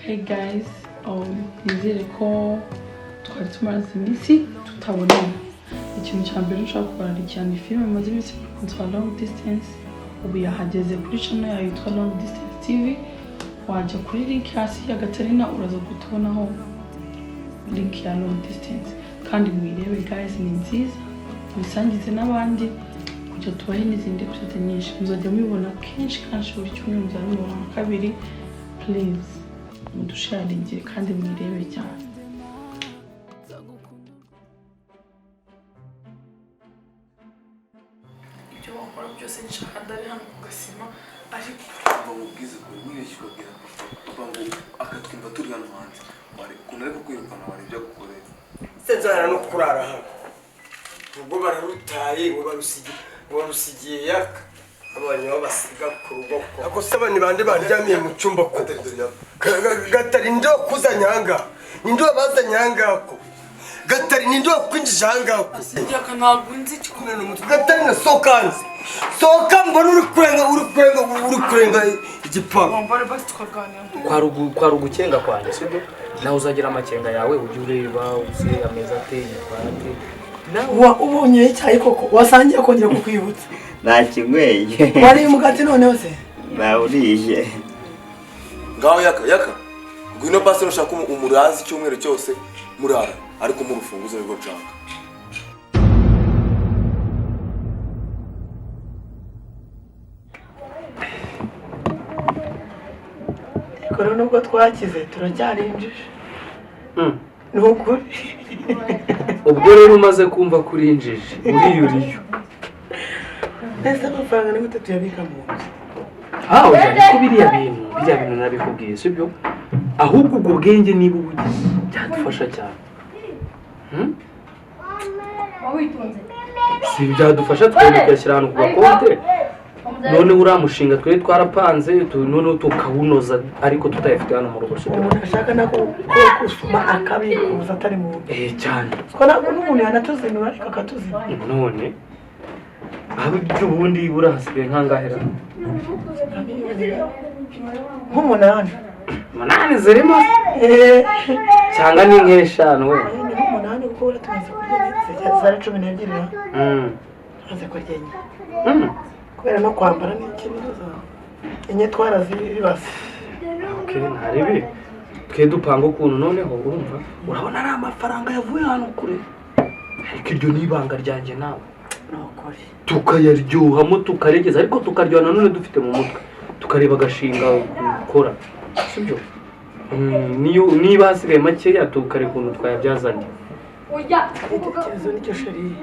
Hey guys, nizere ko twari tumaze iminsi tutabonana. Ikintu cya mbere nshaka kubararikira ni filime maze iminsi kunzwa long distance. Ubu yahageze kuri channel yayo yitwa Long Distance TV. Wajya kuri link hasi ya Gatarina uraza gutonaho link ya Long Distance. Kandi mwirebe guys, ni nziza. Musangize n'abandi kujya tubahe n'izindi episode nyinshi. Muzajya mubibona kenshi buri cyumweru muzabibona kabiri. Please mudusharingire kandi mwirebe cyane. Ibyo wakora byose nshaka ndari hano kugasima ariko ubwize kuri wibeshye kugira papa ngo akatwumva turi hano hanze wari kuna ariko kwirukana wari byo gukorera senzana no kurara hano ubwo bararutaye barusigiye yaka abanye babasiga ku rugo ko ako sabani bande baryamiye mu cyumba ko gatari ndo kuzanyanga nindo bazanyanga ko gatari nindo kwinjije hanga ko yaka ntabwo nzi cyane n'umutwe gatari na soka mbona uri kurenga igipangu mbare basi tukaganira kwa rugukenga kwanjye sibyo nawe uzagira amakenga yawe ujye ureba uzi ameza ateye twate nawe ubonye icyayi koko wasangiye kongera kukwibutsa nakinyweye wari mugati noneho se nawuriye ngaho yaka ngwino basi ushaka umurazi cyumweru cyose murara ariko mu rufunguzo rwo nshaka kora nubwo twakize turacyarinjije nukuri ubwo rero umaze kumva kuri injiji uriyuriyo nese amafaranga ni gute tuyabika mu nzu oya ariko biriya bintu nabikubwiye sibyo ahubwo ubwo bwenge niba ubugize byadufasha cyane si byadufasha twebwe ahantu ku gakonte none uriya mushinga twari twarapanze noneho tukawunoza ariko tutayafite hano mu rugo umuntu ashaka nako kusuma akabikuza atari mu rugo cyane ko nabwo n'umuntu yanatuzinura ariko akatuzina none aho ubundi burahasigaye nkangahera nk'umunani zirimo cyangwa ni nk'eshanu we ni nk'umunani kuko ura tumaze kurya zari 12 tumaze kurya enye kubera no kwambara n'ikibazo enye twarazibase ntaribi twe dupanga ukuntu noneho urumva urabona ari amafaranga yavuye hano kure ariko iryo ni ibanga ryanjye nawe tukayaryohamo tukaregeza ariko tukaryohana none dufite mu mutwe tukareba agashinga gukora sibyo niba hasigaye makeya tukareba ukuntu twayabyazanye igitekerezo nicyo shariye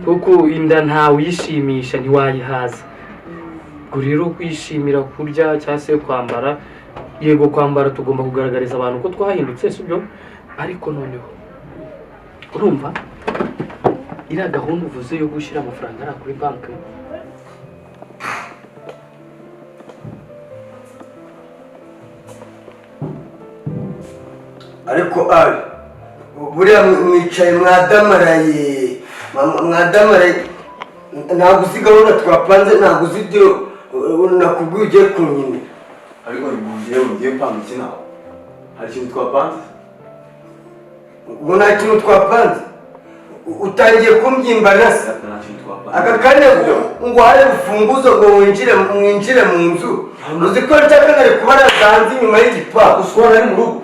kuko inda ntawe uyishimisha ntiwayihaza ubwo rero kwishimira kurya cyangwa se kwambara yego kwambara tugomba kugaragariza abantu ko twahindutse sibyo ariko noneho urumva iriya gahunda uvuze yo gushyira amafaranga ari kuri banki ariko buriya mwicaye mwadamaraye ntabwo uzi gahunda twapanze ntabwo uzi ibyo nakubwiye ugiye kunyina ariko ugiye panga iki nawe hari ikintu twapanze ngo nta kintu twapanze utangiye kumbyimba se aka kanya ngo hari urufunguzo ngo mwinjire mu nzu uzi ko nshaka nari kubara hanze inyuma y'igipangu usubira ari mu rugo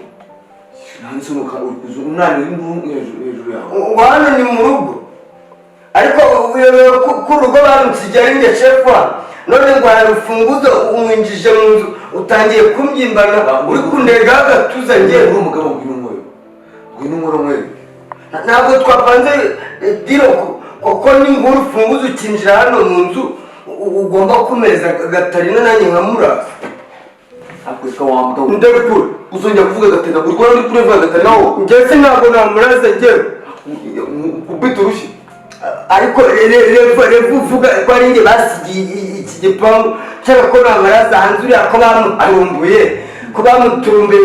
nanditse umwana uri hejuru yawe ngo hano ni mu rugo ariko uyobewe ko urugo barusigiye ari nge shefu none ngo hari urufunguzo umwinjije mu nzu utangiye kumbyimba uri kundegaho agatuza ngewe uri umugabo ngwino nkweyo ntabwo twapanze diro kuko nimba urufunguzo ukinjira hano mu nzu ugomba kumeza Gatarina nanjye nkamuraza akweka wambwa ndabikura uzongera kuvuga Gatarina uri kubona uri kuvuga Gatarina wowe njye ntabwo namuraza ngewe kubita urushyi ariko revu uvuga ko ari nge basigiye iki gipangu nshaka ko namaraza hanze uriya ko bamuturumbuye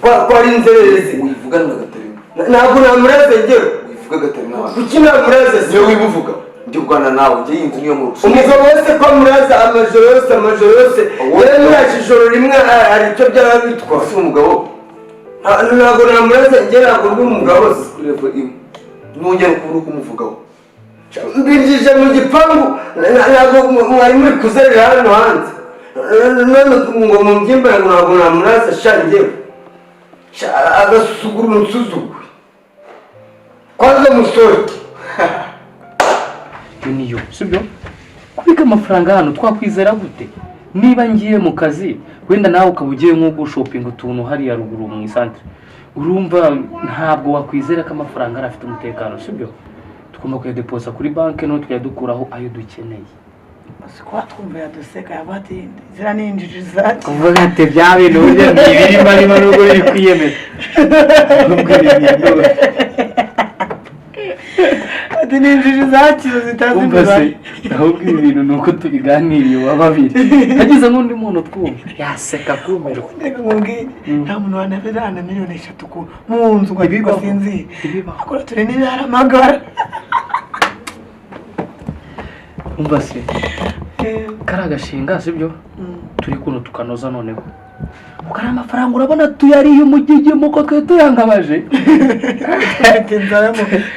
ko ari inzererezi wivugana na Gatarina ntabwo namuraza ngewe wivuga Gatarina wawe kuki namuraza niyo wibuvuga ndi kugana nawe njye yinzu niyo mu rugo umugabo wese ko muraza amajoro yose yewe muraje ijoro rimwe hari icyo byaba bitwa si umugabo ntabwo namuraza njye ntabwo ndi umugabo se kureva imwe nongera ukubura uko umuvugaho mbinjije mu gipangu ntabwo mwari muri kuzerera hano hanze none ngo mubyimbara ntabwo namuraza shangewe agasuzugura umusuzugure kwanza musohoke iyo niyo sibyo kubika amafaranga hano twakwizera gute niba ngiye mu kazi wenda nawe ukaba ugiye nko gushopinga utuntu hariya ruguru mu isantere urumva ntabwo wakwizera ko amafaranga ari afite umutekano sibyo tugomba kuyadeposa kuri banki no tukajya dukuraho ayo dukeneye siko twumva yaduseka yabati zira ninjije zaki kuvuga ati bya bintu burya ntibirimo arimo nubwo biri kwiyemeza nubwo ibintu ati ninjije zaki zitazi mbase ahubwo ibi bintu nuko tubiganiriye wa babiri hagize nk'undi muntu twumva yaseka kumirwa ndeka nkubwire nta muntu wanabirana miliyoni 3 mu nzu ngo bigo sinzi akora turi n'ibiharamagara umva se kari agashinga sibyo turi kuno tukanoza noneho ukari amafaranga urabona tuyariye umugigi muko twe tuyangabaje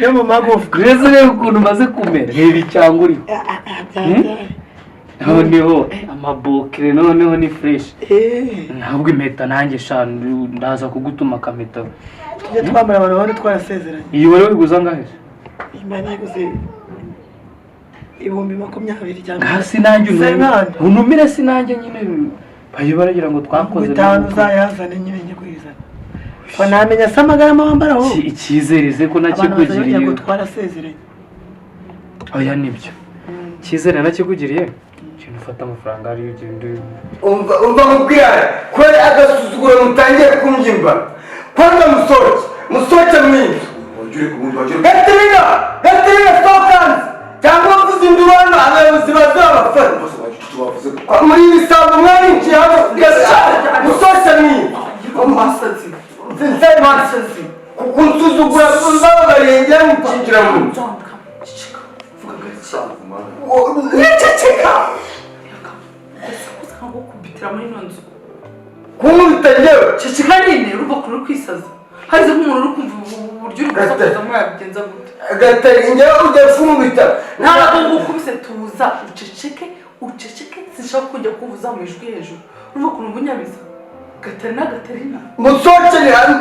yo mu magufa reze rero ukuntu maze kumera reba icyangwa uriho noneho amabokire noneho ni fresh ntabwo impeta nanjye shanu ndaza kugutuma akameta tujye twambara abantu bari twarasezeranye iyi wari wiguza ngahe imana yiguze 2020 cyangwa hasi nanjye unumire sinanjye nyine bayo baragira ngo twakoze bitanu zayazane nyine njye kwizana wanamenya samagarama wambara ho icyizereze ko nakikugiriye ngo twarasezeranye oya nibyo cyizere nakikugiriye kintu ufata amafaranga ari ugende umva mubwira ko agasuzuguro mutangiye kumbyimba kwanza musohoke mwinzu Gatarina stockans cyangwa mvuze indurano abayobozi bazabafata muri ibisambo mwarinjiye hano musohoke mwinzu amasazi nzemasazi kunsuzugura babarengera mukinjira mu nzu niceceka kubitira muri ino nzu kunkubita njyewe ceceka nyine uruva kuri kwisaza harize nk'umuntu uri kumva uburyo uri gusakuza muri yabigenza gute Gatarina njyewe ujya kunkubita ntabwo ngukubise tuza uceceke sinshaka kujya kuvuza mu ijwi hejuru uruva ku rungu nyabiza Gatarina musohoke ni hano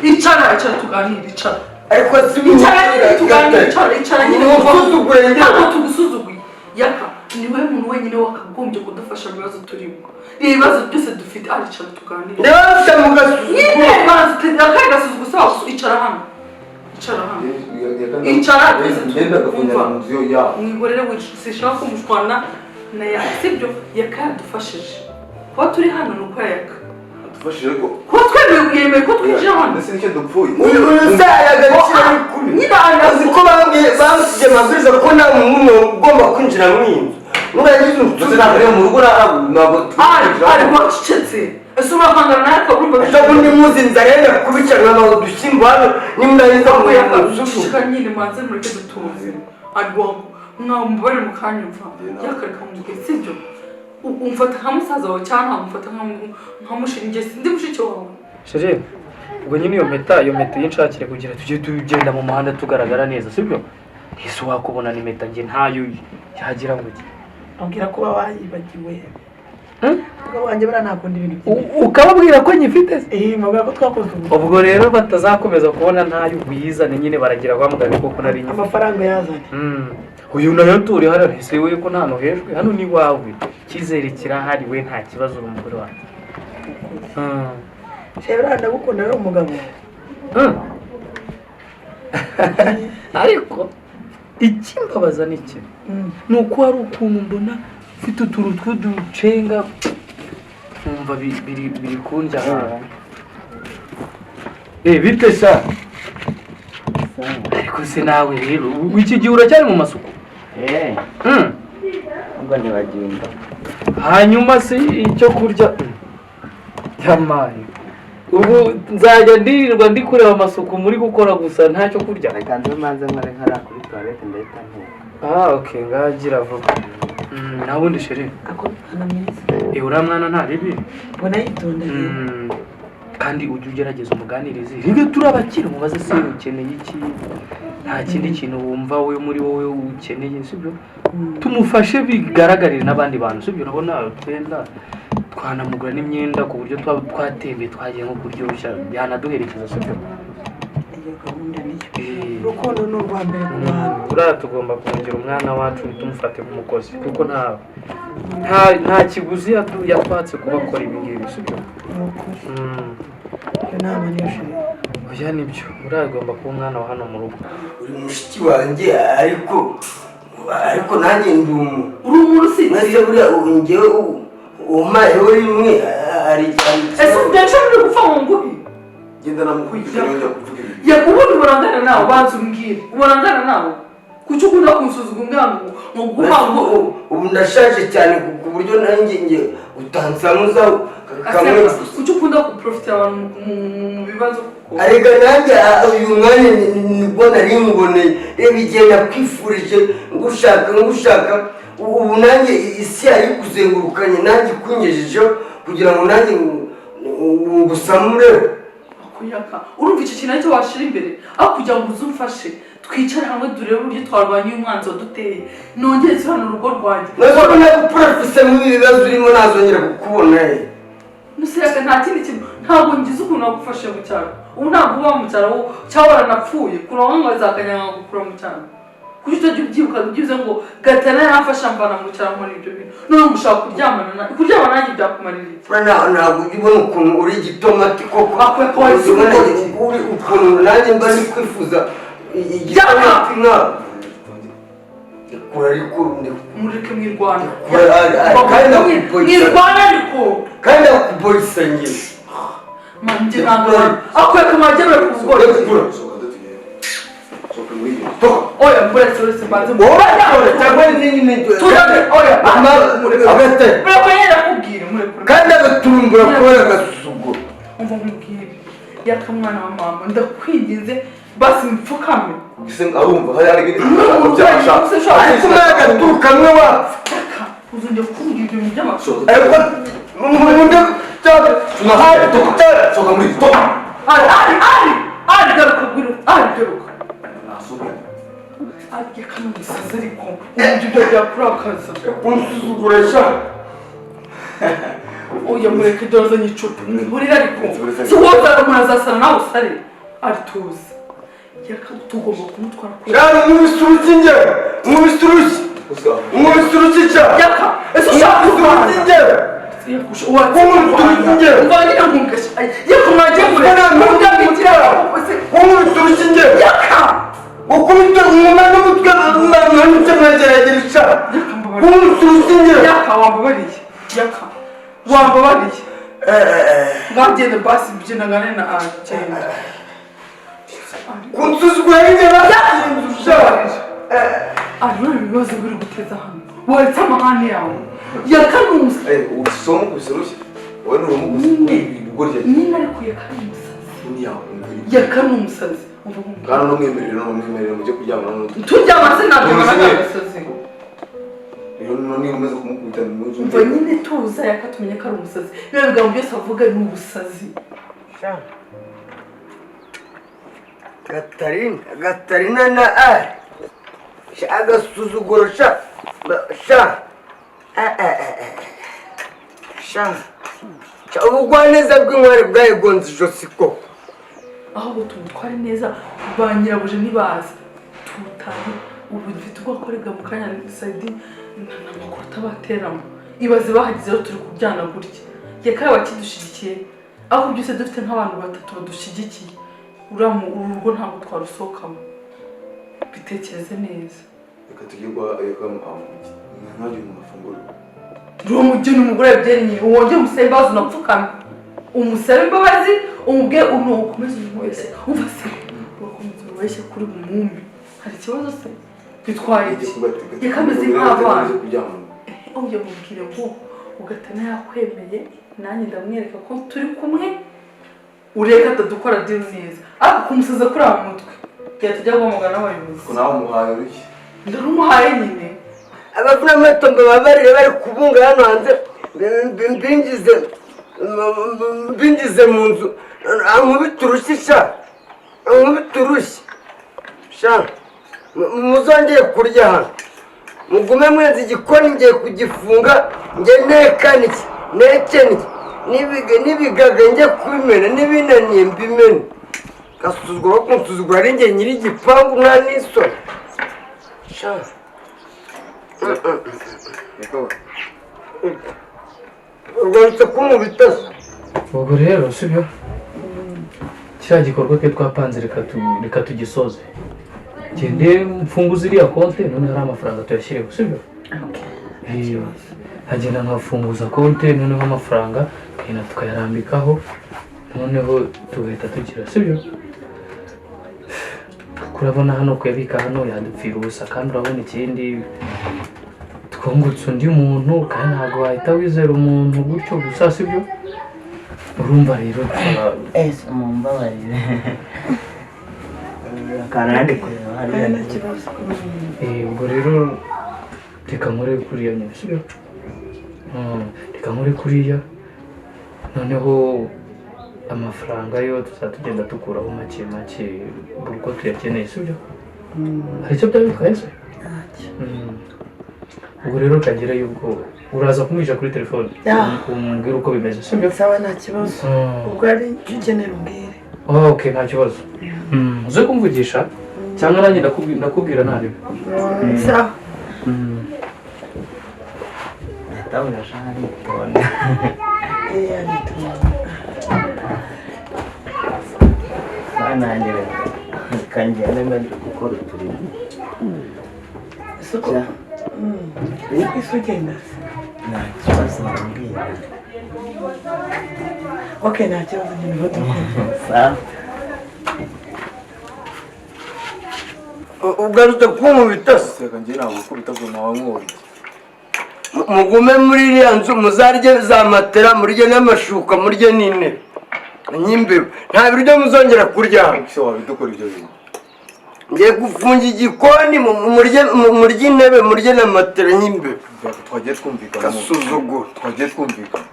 icara tuganire icara ariko si icara nyine tuganire icara nyine musuzugure ntabwo tugusuzuguye yaka niwe muntu wenyine wakagombye kudufasha mu bibazo turimo ibibazo byose dufite aricara tuganire niba mfite mu gasuzuguro akahe gasuzuguro usaba icara hano icara twese twumva mwigorere sishaka kumushwana na yaka sibyo yaka yadufashije kuba turi hano ni uko yaka adufashije ko kuba twemeye ko twinjira hano ndetse nicyo dupfuye uyu saha agaciro bikuru azi ko bamusigiye amabwiriza ko nta muntu ugomba kwinjira mu inzu nurangiza ndetse ntabwo ari mu rugo ntabwo ariko acecetse ese urahangana nawe akabumva ejo bundi muzi inzara yenda kubicarana na udushyimbo hano nimurangiza ngo yakabishika nyine manze mureke dutuze ariko mwamubare mukanyumva yakareka mubwiye sibyo umfata nka musaza wawe cyangwa nkamufata nka mushinge ndi mushiki wawe shere ubwo nyine iyo mpeta y'inshakire kugira tujye tugenda mu muhanda tugaragara neza sibyo ese wakubona ni impeta njye ntayo yagira ngo ambwira kuba wayibagiwe wanjye bara nakunda ibintu ukababwira ko nyifite mabwira ko twakoze ubwo rero batazakomeza kubona ntayo ubuyizane nyine baragira bamugana koko nari nyine amafaranga yazanye uyu nayo turi hano ese we ko nta no hejwe hano ni wawe cyizere kirahari we nta kibazo uri umugore wawe shebra ndagukunda rero umugabo ariko ikimbabaza niki nuko hari ukuntu mbona ufite uturu tw'uducenga numva biri kunjya bite sa ariko se nawe rero iki gihe uracyari mu masuku ubwo ntibagenda hanyuma se icyo kurya yamaye ubu nzajya ndirirwa ndi kureba amasuku muri gukora gusa ntacyo kurya. reka nze manze nkore nkara kuri toilette ndahita nteka. Okay, ngagira vuba. Nawe undi sheri ako ana mwiza uriya mwana nta ribi ubona yitonda kandi ujye ugerageza umuganirize ribe turabakira mubaze se ukeneye iki nta kindi kintu wumva we muri wowe ukeneye sibyo tumufashe bigaragarire n'abandi bantu sibyo urabona twenda twanamugura n'imyenda ku buryo twatembe twagiye nko kuryoshya yanaduherekeza sibyo iyo gahunda niyo urukundo ni urwa mbere ku bantu buriya tugomba kumugera umwana wacu ntitumufate nk'umukozi kuko nta kiguzi yatwatse kuba akora ibi ngibi sibyo iyo nama niyo sheri oya nibyo buriya agomba kuba umwana wa hano mu rugo uri mushiki wanjye ariko nanjye ndi uri umuntu usibye maze buriya njyewe umayeho rimwe ari ese ubyaca muri gupfa mu ngubi genda namukurikira yongera kuvuga ibi ubundi urangana nawe banza umbwire urangana nawe kuki ukunda kunsuzugura ngo guhango ubu ndashaje cyane ku buryo nanjye utansamuza kamwe kuki ukunda kuprofitira abantu mu bibazo arega nanjye uyu mwanya nibwo nari muboneye reba igihe nakwifurije ngushaka ubu nanjye isi yari kuzengurukanye nanjye kungejejeho kugira ngo nanjye ngusamure kuyaka urumva iki kintu aricyo washira imbere aho kugira ngo uzumfashe twicare hamwe durebe uburyo twarwanya uyu mwanzi waduteye nongere hano urugo rwanjye ntabwo naguprofise muri ibi bibazo urimo nazongera kukubona nusireka nta kindi kintu ntabwo ngize ukuntu nagufashe mu cyaro ubu ntabwo uba mu cyaro cyangwa waranapfuye kuronka ngo azakanyanga gukura mu cyaro kuki utajya ubyibuka byibuze ngo Gatarina yamfasha mvana mu cyaro muri ibyo bintu none ngushaka kuryamana nanjye byakumarira iki ntabwo ujya ubona ukuntu uri igitomati koko uri ukuntu nanjye mba ndi kwifuza igitomati nkawe mureke mwirwana mwirwana ariko kandi akubolisa njye manje ntabwo akweka amajyambere ku bugore oya muretse mbanze kandi agatumbura kubera agasuzuguro umva nkubwire yakamwana wa mama ndakwinginze basi mpfukame arumva hari ibindi byashaka ariko nawe agaturuka kamwe wapfa uzongera kuvuga ibyo bintu by'amasoko ariko soka muri to ari garuka gwiro garuka yakana umusazi ariko uburyo ibyo byakurakaza unsuzugura sha oya mureke dozanye icupa mwihurira ariko si wowe umuntu azasana nawe usare ari tuzi tugomba kumutwara cyane umubisuruki njye umubisuruki cyane yaka ese ushaka umubisuruki njye umubisuruki njye umvanye nkungasha yaka mwaje mure mugambikira umubisuruki njye yaka ukubita umuntu n'umutwe n'umutwe mwageragera ica umubisuruki njye yaka wambabariye ngagende basi byinagane na agenda kunsuzugura njye ariho ibibazo biri guteza hano waretse amahane yawe yakanusa usoma kubiserushye wowe n'urumuguzi ibigorye nyine ariko yakanusazi kandi n'umwemerero mujye kuryamana n'undi turyama se ntabwo n'agasazi rero niba umeze kumukubita umva nyine tuza yakatumenye ko ari umusazi biba bigambo byose avuga ni ubusazi Gatarina na ari agasuzuguro ubugwaneza bw'inkware bwayigonze ijosi koko ahubwo tumutware neza ba nyirabuja ntibazi tutahe ubu dufite ubwo akorega mu kanya sayidi n'amakuru atabateramo ibaze bahagize rero turi kubyana gutya yakaye bakidushyigikiye aho byose dufite nk'abantu batatu badushyigikiye uru rugo ntabwo twarusohokamo bitekereze neza reka tujye ntagire mu mafunguro uwo mugeni umugore yabyennye wongeye umusaba imbabazi unapfukame umusaba imbabazi umubwe ukomeze umubeshye umva se urakomeza umubeshye kuri bumwumbi hari ikibazo se bitwaye iki yakameze nk'abana ujya mubwire ngo Gatarina yakwemeye nanjye ndamwereka ko turi kumwe ureka atadukora deal neza ariko kumusaza kuri mu mutwe tujya guhamagara n'abayobozi ko nawe umuhaye urushyi ndarumuhaye nyine abavuna amatombo babarire bari kubunga hano hanze binjize mu nzu ankubita urushyi sha ankubita urushyi sha muzongeye kurya hano mugume mwenze igikoni ngiye kugifunga nge nekanike nekenike n'ibigaga njye kubimena n'ibinaniye mbimena gasuzugura ko nsuzugura ari njye nyiri igipangu nta n'isoni sha urwanditse kumubita se ubwo rero sibyo kiriya gikorwa ke twapanze reka tugisoze gende mfunguza iriya konti none hari amafaranga tuyashyireho sibyo hagenda nkafunguza konti noneho amafaranga tukagenda tukayarambikaho noneho tugahita tugira sibyo kurabona hano kuyabika hano yadupfira ubusa kandi urabona ikindi twungutse undi muntu kandi ntabwo wahita wizera umuntu gutyo gusa sibyo urumva rero mumbabarire akanandi kureba hariya n'ikibazo ubwo rero reka nkore kuriya nyine sibyo reka nkore kuriya noneho amafaranga yo tuzatugenda tukuraho make make buri uko tuyakeneye sibyo hari icyo byabikaye se ubwo rero kagereyo ubwo uraza kumwisha kuri telefone umbwira uko bimeze sibyo sawa nta kibazo ubwo ari icyo ukenera umbwire okay nta kibazo uze kumvugisha cyangwa nanjye ndakubwira ntarebe sawa ndabona shari tubona nanjye kangenda ngandi gukora uturimo isuku isi ugenda nta kibazo nambwira okay nta kibazo nyine dukora sawa ugarutse kumubita se reka njye ntabwo ukubita ngo nawe nkubita mugume muri iriya nzu muzarye za matera murye n'amashuka murye n'intebe nyimbeba nta biryo muzongera kurya ese wabidukora ibyo bintu ngiye gufunga igikoni murye intebe murye na matera nyimbeba twagiye twumvikana gasuzuguro twagiye twumvikana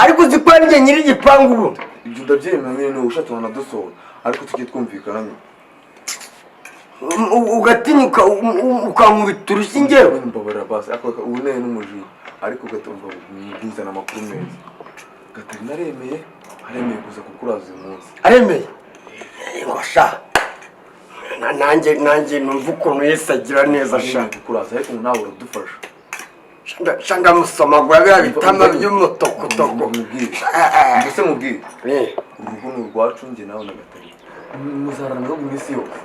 ariko uzi ko ari njye nyiri igipangu ubu ibyo ndabyemera nyine ni ushatse wanadusohora ariko tugiye twumvikana nyine ugatinyuka ukankubita urushyi njyewe mbabarira basi ariko ubuneye n'umujinya ariko ugatumva bizana amakuru meza Gatarina aremeye kuza kukuraza uyu munsi aremeye ngo sha nanjye numva ukuntu Yesu agira neza sha kukuraza ariko nawe uradufasha shanga musomagura bya bitama by'umutokotoko mbese mubwire urugo ni urwacu njye nawe na Gatarina muzarana no mu isi yose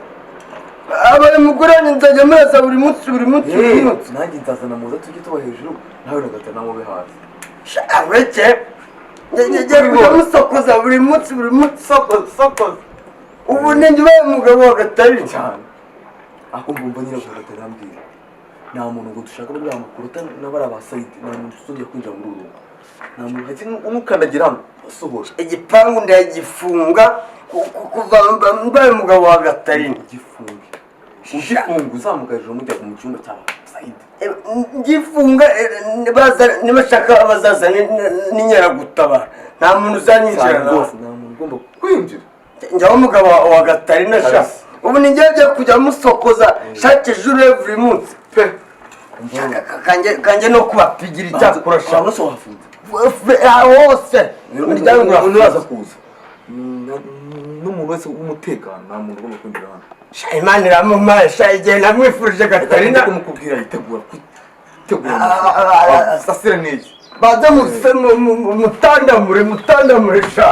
abaye mugore nzajya muraza buri munsi nanjye nzazana muza tujye tuba hejuru nawe na Gatarina mube hasi ureke njye kujya musokoza buri munsi sokoza ubu ninjye ubaye umugabo wa Gatarina cyane ako mbumva nyine ko Gatarina ambwira nta muntu ngo dushaka buriya makuru n'abari abasayidi nta muntu usongera kwinjira muri uru rugo nta muntu hake umukandagira hano asohora igipangu ndagifunga kuva mbaye umugabo wa Gatarina ugifunga uzamuka hejuru mujya mu cyumba cya sayidi ngifunga nibashaka abazaza n'inyaragutabara nta muntu uzanyinjira rwose nta muntu ugomba kwinjira njyaho umugabo wa Gatarina sha ubu ni njyewe byo kujya musokoza chaque jour every month pe kanjye no kubapigira icyakora sha hose wafunze hose umuryango uraza kuza n'umuntu wese w'umutekano nta muntu ugomba kwinjira hano Imana iramumaye sha igihe namwifurije Gatarina kumukubwira yitegura sasira n'iki baze mutandamure sha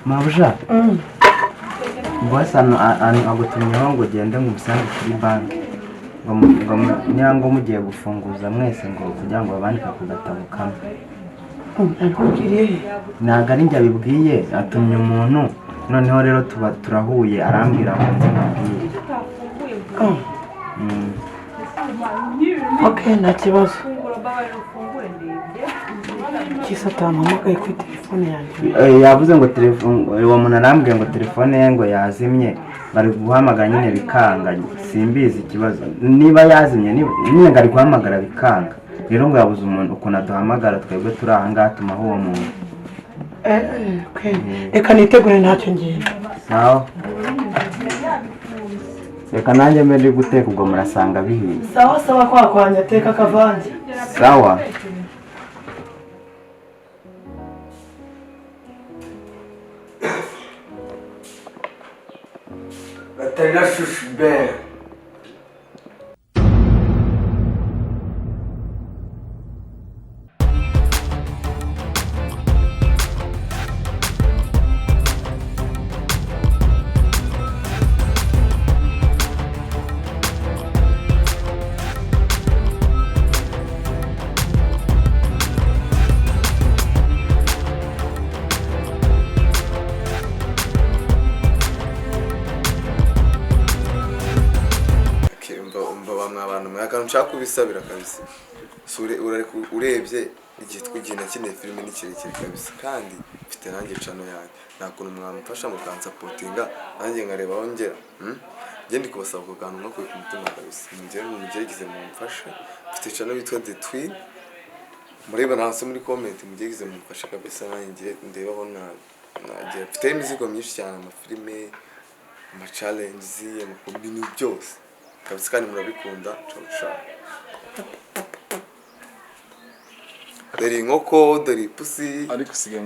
mabuja bwasano agutumyeho ngo ugende ngo umusange kuri banki ngo mugiye gufunguza mwese ngo kugira ngo babandike ku gatabo kamwe ntabwo ari njye abibwiye atumye umuntu noneho rero turahuye arambwira ngo nzi mubwiye okay nta kibazo kisa atampamagaye kuri telefone yanjye. Yavuze ngo telefone uwo muntu arambwiye ngo telefone ye ngo yazimye bari guhamagara nyine bikanga simbizi ikibazo niba yazimye nyine ngari guhamagara bikanga rero ngo yabuze umuntu ukuntu aduhamagara twebwe turi aha ngaha tumaho uwo muntu. Okay. Reka nitegure ntacyo ngenda. Sawa. Reka nanjye mbe ndi guteka ubwo murasanga bihiye. Sawa kwa kwanya ateka akavanze. Sawa. Gatarina Shushbe. nshaka kubisabira kabisa sure urebye igihe twigina kine filime ni kirekire kabisa kandi mfite nanjye channel yanjye nakuntu mwamfasha mu kansapotinga nanjye nkareba ongera ngende kubasaba kuganira no ku mutima kabisa ngende mugerageze mumfashe mfite channel yitwa The Twin mureba nanse muri comment mugerageze mumfashe kabisa nanjye ndebaho nagira mfite imizigo myinshi cyane amafilime ama challenges amakombini byose kabisa kandi murabikunda ciao dore inkoko dore ipusi ariko